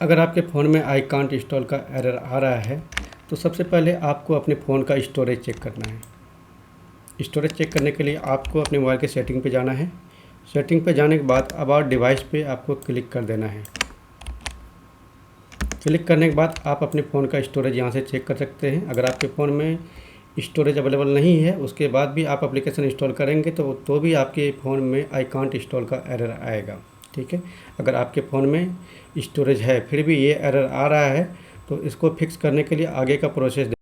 अगर आपके फ़ोन में आई कांट इंस्टॉल का एरर आ रहा है तो सबसे पहले आपको अपने फ़ोन का स्टोरेज चेक करना है। स्टोरेज चेक करने के लिए आपको अपने मोबाइल के सेटिंग पे जाना है। सेटिंग पे जाने के बाद अबाउट डिवाइस पे आपको क्लिक कर देना है। क्लिक करने के बाद आप अपने फ़ोन का स्टोरेज यहाँ से चेक कर सकते हैं। अगर आपके फ़ोन में स्टोरेज अवेलेबल नहीं है, उसके बाद भी आप एप्लीकेशन इंस्टॉल करेंगे तो भी आपके फ़ोन में आई कांट इंस्टॉल का एरर आएगा। ठीक है, अगर आपके फ़ोन में स्टोरेज है फिर भी ये एरर आ रहा है तो इसको फिक्स करने के लिए आगे का प्रोसेस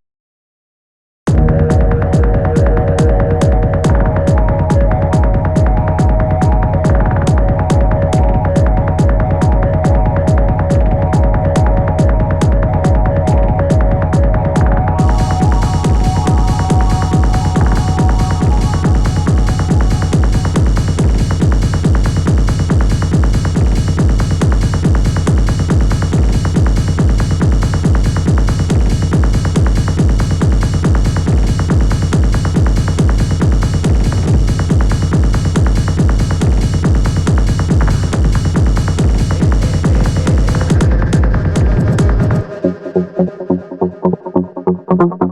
Thank you.